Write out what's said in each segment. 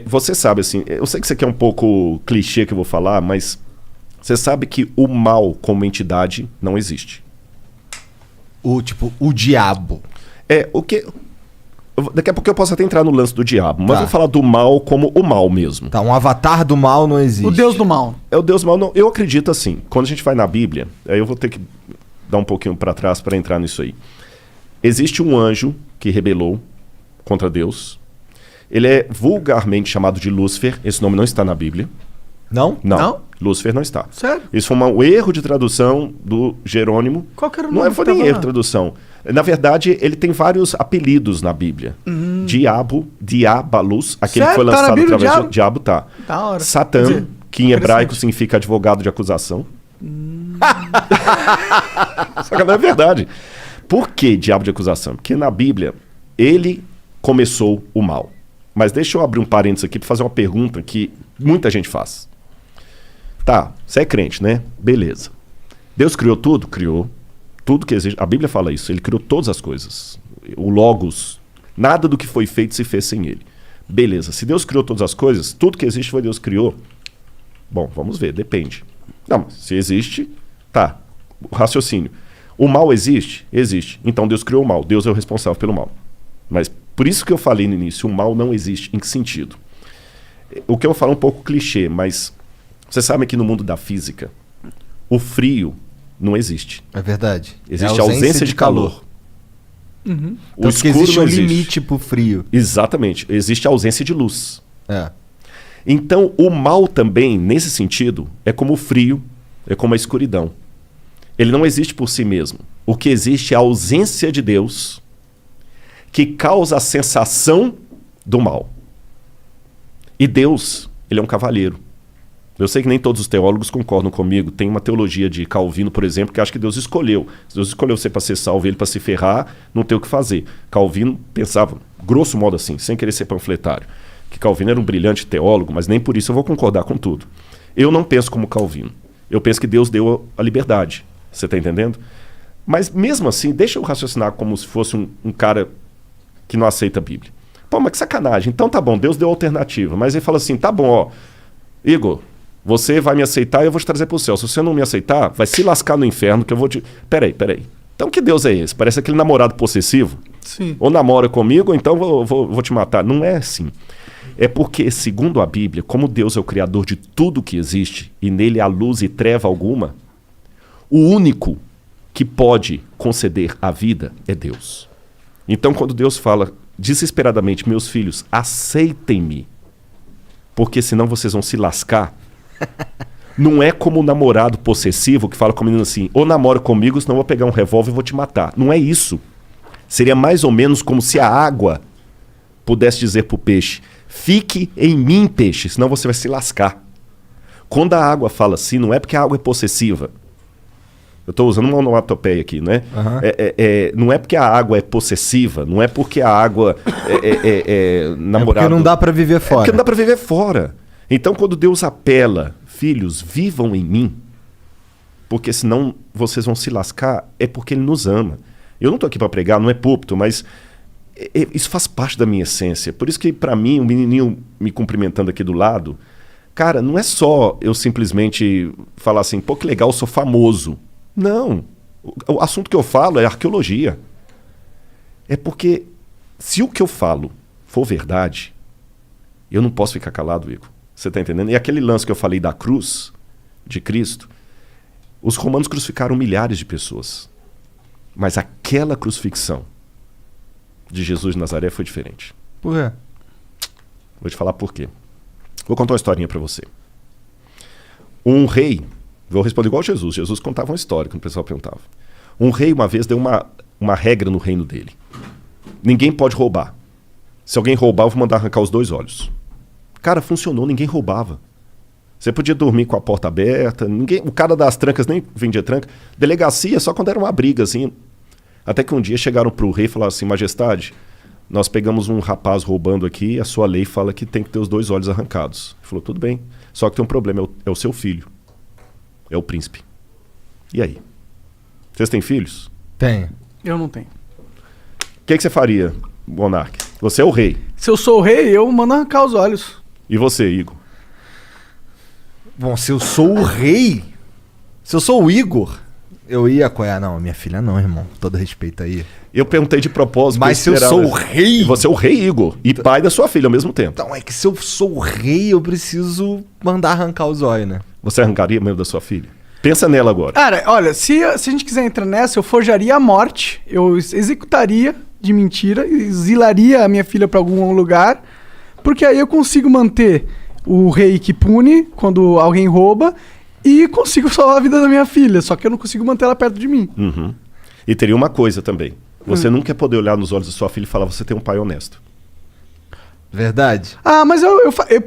Você sabe, assim, eu sei que isso aqui é um pouco clichê que eu vou falar, mas você sabe que o mal como entidade não existe. O diabo. Daqui a pouco eu posso até entrar no lance do diabo, mas vou falar do mal como o mal mesmo. Tá, um avatar do mal não existe. O Deus do mal. É o Deus do mal. Não, eu acredito assim, quando a gente vai na Bíblia, aí eu vou ter que dar um pouquinho para trás para entrar nisso aí. Existe um anjo que rebelou contra Deus. Ele é vulgarmente chamado de Lúcifer. Esse nome não está na Bíblia. Não? Não. Lúcifer não está. Sério? Isso foi um erro de tradução do Jerônimo. Qual que era o Não nome foi que nem tava erro lá? de tradução. Na verdade, ele tem vários apelidos na Bíblia. Diabo, Diabalus, aquele que Sério? foi Tá na lançado Bíblia, através Diabo? de Diabo, tá. Da hora. Satã, Quer dizer, que em hebraico interessante. significa advogado de acusação. Só que não é verdade. Por que diabo de acusação? Porque na Bíblia, ele começou o mal. Mas deixa eu abrir um parênteses aqui para fazer uma pergunta que muita gente faz. Tá, você é crente, né? Beleza. Deus criou tudo? Criou. Tudo que existe. A Bíblia fala isso. Ele criou todas as coisas. O Logos. Nada do que foi feito se fez sem ele. Beleza. Se Deus criou todas as coisas, tudo que existe foi Deus que criou. Bom, vamos ver. Depende. Não, mas se existe, tá. O raciocínio. O mal existe? Existe. Então Deus criou o mal. Deus é o responsável pelo mal. Mas por isso que eu falei no início, o mal não existe. Em que sentido? O que eu vou falar é um pouco clichê, mas você sabe que no mundo da física, o frio não existe. É verdade. Existe a ausência de calor. Uhum. O Tanto que escuro existe não um existe. limite pro frio. Exatamente. Existe a ausência de luz. É. Então, o mal também, nesse sentido, é como o frio, é como a escuridão. Ele não existe por si mesmo. O que existe é a ausência de Deus que causa a sensação do mal. E Deus, ele é um cavalheiro. Eu sei que nem todos os teólogos concordam comigo. Tem uma teologia de Calvino, por exemplo, que acha que Deus escolheu. Se Deus escolheu você para ser salvo e ele para se ferrar, não tem o que fazer. Calvino pensava, grosso modo assim, sem querer ser panfletário, que Calvino era um brilhante teólogo, mas nem por isso eu vou concordar com tudo. Eu não penso como Calvino. Eu penso que Deus deu a liberdade. Você está entendendo? Mas mesmo assim, deixa eu raciocinar como se fosse um cara que não aceita a Bíblia. Pô, mas que sacanagem. Então tá bom, Deus deu alternativa. Mas ele fala assim, tá bom, ó, Igor, você vai me aceitar e eu vou te trazer pro céu. Se você não me aceitar, vai se lascar no inferno que eu vou te... Peraí. Então que Deus é esse? Parece aquele namorado possessivo. Sim. Ou namora comigo, ou então vou te matar. Não é assim. É porque, segundo a Bíblia, como Deus é o criador de tudo que existe, e nele há luz e treva alguma, o único que pode conceder a vida é Deus. Então, quando Deus fala desesperadamente, meus filhos, aceitem-me, porque senão vocês vão se lascar, não é como o namorado possessivo que fala com a menina assim, ou namora comigo, senão eu vou pegar um revólver e vou te matar. Não é isso. Seria mais ou menos como se a água pudesse dizer para o peixe, fique em mim, peixe, senão você vai se lascar. Quando a água fala assim, não é porque a água é possessiva. Eu estou usando uma onomatopeia aqui, né? Uhum. Não é porque a água é possessiva, não é porque a água é namorado. É porque não dá para viver fora. É porque não dá para viver fora. Então, quando Deus apela, filhos, vivam em mim, porque senão vocês vão se lascar, é porque Ele nos ama. Eu não estou aqui para pregar, não é púlpito, mas isso faz parte da minha essência. Por isso que, para mim, o menininho me cumprimentando aqui do lado, cara, não é só eu simplesmente falar assim, pô, que legal, eu sou famoso. Não. O assunto que eu falo é arqueologia. É porque se o que eu falo for verdade, eu não posso ficar calado, Igor. Você está entendendo? E aquele lance que eu falei da cruz de Cristo, os romanos crucificaram milhares de pessoas. Mas aquela crucifixão de Jesus de Nazaré foi diferente. Por quê? Vou te falar por quê. Vou contar uma historinha para você. Um rei, vou responder igual Jesus. Jesus contava uma história, quando o pessoal perguntava. Um rei, uma vez, deu uma regra no reino dele. Ninguém pode roubar. Se alguém roubar, eu vou mandar arrancar os 2 olhos. Cara, funcionou, ninguém roubava. Você podia dormir com a porta aberta, o cara das trancas nem vendia tranca. Delegacia só quando era uma briga, assim. Até que um dia chegaram pro rei e falaram assim, majestade, nós pegamos um rapaz roubando aqui, a sua lei fala que tem que ter os 2 olhos arrancados. Ele falou, tudo bem, só que tem um problema, é o seu filho. É o príncipe. E aí? Vocês têm filhos? Tenho. Eu não tenho. O que você faria, monarca? Você é o rei. Se eu sou o rei, eu mando arrancar os olhos. E você, Igor? Bom, se eu sou o rei, se eu sou o Igor, eu ia apoiar. Não, minha filha não, irmão. Todo respeito aí. Eu perguntei de propósito. Mas se eu sou o rei... Você é o rei, Igor. E pai da sua filha ao mesmo tempo. Então, é que se eu sou o rei, eu preciso mandar arrancar os olhos, né? Você arrancaria mesmo da sua filha? Pensa nela agora. Cara, olha, se a gente quiser entrar nessa, eu forjaria a morte, eu executaria de mentira, exilaria a minha filha pra algum lugar, porque aí eu consigo manter o rei que pune quando alguém rouba e consigo salvar a vida da minha filha, só que eu não consigo manter ela perto de mim. Uhum. E teria uma coisa também. Você nunca ia poder olhar nos olhos da sua filha e falar, você tem um pai honesto. Verdade? Ah, mas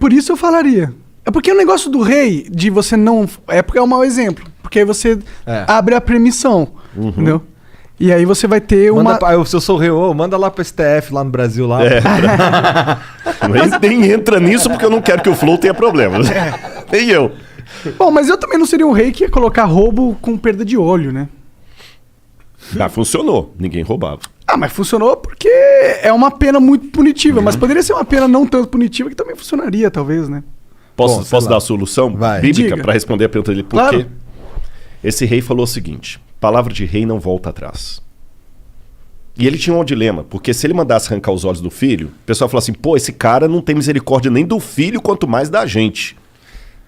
por isso eu falaria. É porque o negócio do rei, de você não... É porque é um mau exemplo. Porque aí você abre a permissão, entendeu? E aí você vai ter manda se eu sou o rei, manda lá pro STF, lá no Brasil. Lá. Nem entra nisso porque eu não quero que o Flow tenha problemas. Nem eu. Bom, mas eu também não seria um rei que ia colocar roubo com perda de olho, né? Ah, funcionou. Ninguém roubava. Ah, mas funcionou porque é uma pena muito punitiva. Mas poderia ser uma pena não tanto punitiva que também funcionaria, talvez, né? Posso dar a solução bíblica para responder a pergunta dele? Por claro. quê? Esse rei falou o seguinte: palavra de rei não volta atrás. E ele tinha um dilema, porque se ele mandasse arrancar os olhos do filho, o pessoal falou assim, pô, esse cara não tem misericórdia nem do filho, quanto mais da gente.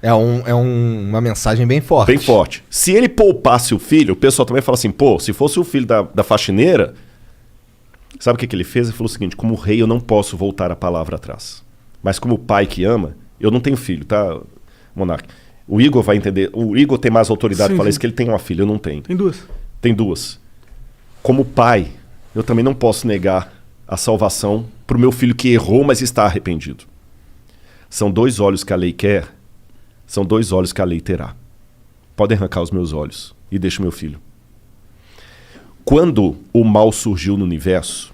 É uma mensagem bem forte. Bem forte. Se ele poupasse o filho, o pessoal também fala assim, pô, se fosse o filho da faxineira, sabe o que ele fez? Ele falou o seguinte, como rei eu não posso voltar a palavra atrás. Mas como pai que ama, eu não tenho filho, tá, Monark? O Igor vai entender, o Igor tem mais autoridade para falar isso, que ele tem uma filha, eu não tenho. Tem duas. Tem duas. Como pai, eu também não posso negar a salvação para o meu filho que errou, mas está arrependido. São 2 olhos que a lei quer, são 2 olhos que a lei terá. Podem arrancar os meus olhos e deixa o meu filho. Quando o mal surgiu no universo,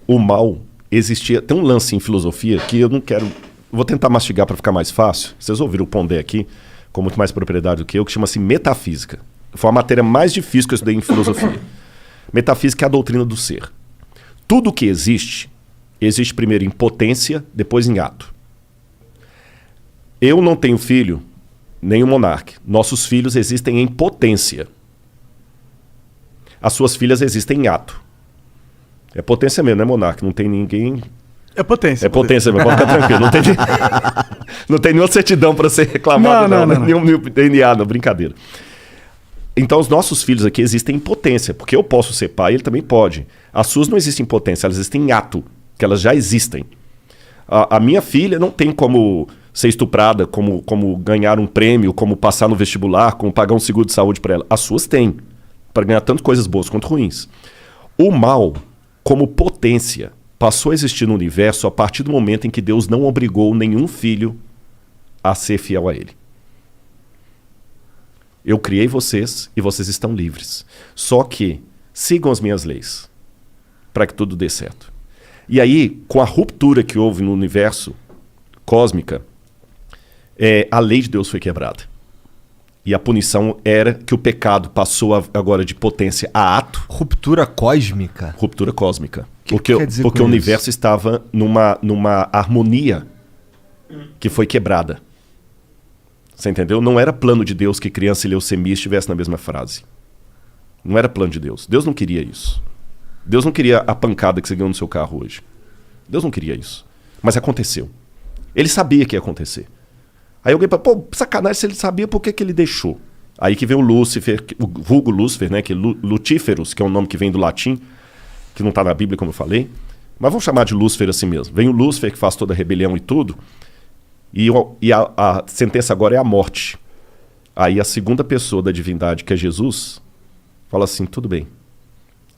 o mal existia... Tem um lance em filosofia que eu não quero... Vou tentar mastigar para ficar mais fácil. Vocês ouviram o Pondé aqui, com muito mais propriedade do que eu, que chama-se metafísica. Foi a matéria mais difícil que eu estudei em filosofia. Metafísica é a doutrina do ser. Tudo que existe primeiro em potência, depois em ato. Eu não tenho filho, nem o Monark. Nossos filhos existem em potência. As suas filhas existem em ato. É potência mesmo, né, Monark? Não tem ninguém... É potência. É potência mesmo, pode ficar tranquilo. Não tem nenhuma certidão para ser reclamado, não. Nenhum DNA, não, brincadeira. Então, os nossos filhos aqui existem em potência, porque eu posso ser pai, ele também pode. As suas não existem em potência, elas existem em ato, que elas já existem. A minha filha não tem como ser estuprada, como ganhar um prêmio, como passar no vestibular, como pagar um seguro de saúde para ela. As suas têm, para ganhar tanto coisas boas quanto ruins. O mal, como potência, passou a existir no universo a partir do momento em que Deus não obrigou nenhum filho a ser fiel a ele. Eu criei vocês e vocês estão livres. Só que sigam as minhas leis para que tudo dê certo. E aí, com a ruptura que houve no universo cósmica, a lei de Deus foi quebrada. E a punição era que o pecado passou agora de potência a ato. Ruptura cósmica? Ruptura cósmica. Que quer dizer porque o universo estava numa harmonia que foi quebrada. Você entendeu? Não era plano de Deus que criança e leucemia estivessem na mesma frase. Não era plano de Deus. Deus não queria isso. Deus não queria a pancada que você ganhou no seu carro hoje. Deus não queria isso. Mas aconteceu. Ele sabia que ia acontecer. Aí alguém fala, pô, sacanagem, se ele sabia, por que ele deixou? Aí que vem o Lúcifer, o vulgo Lúcifer, né? Que é Lutíferos, que é um nome que vem do latim, que não está na Bíblia, como eu falei. Mas vamos chamar de Lúcifer assim mesmo. Vem o Lúcifer, que faz toda a rebelião e tudo. E a sentença agora é a morte. Aí a segunda pessoa da divindade, que é Jesus, fala assim, tudo bem.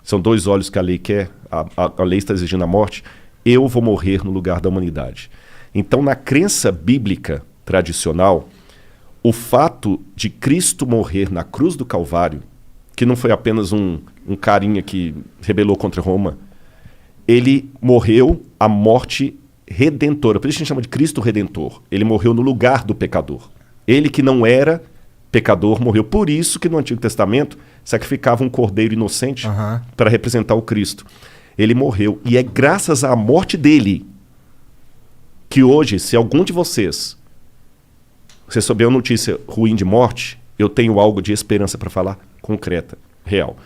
São 2 olhos que a lei quer, a lei está exigindo a morte, eu vou morrer no lugar da humanidade. Então, na crença bíblica tradicional, o fato de Cristo morrer na cruz do Calvário, que não foi apenas um carinha que rebelou contra Roma, ele morreu a morte redentora. Por isso a gente chama de Cristo Redentor. Ele morreu no lugar do pecador. Ele que não era pecador morreu. Por isso que no Antigo Testamento sacrificava um cordeiro inocente para representar o Cristo. Ele morreu. E é graças à morte dele que hoje, se algum de vocês souber uma notícia ruim de morte, eu tenho algo de esperança para falar concreta, real.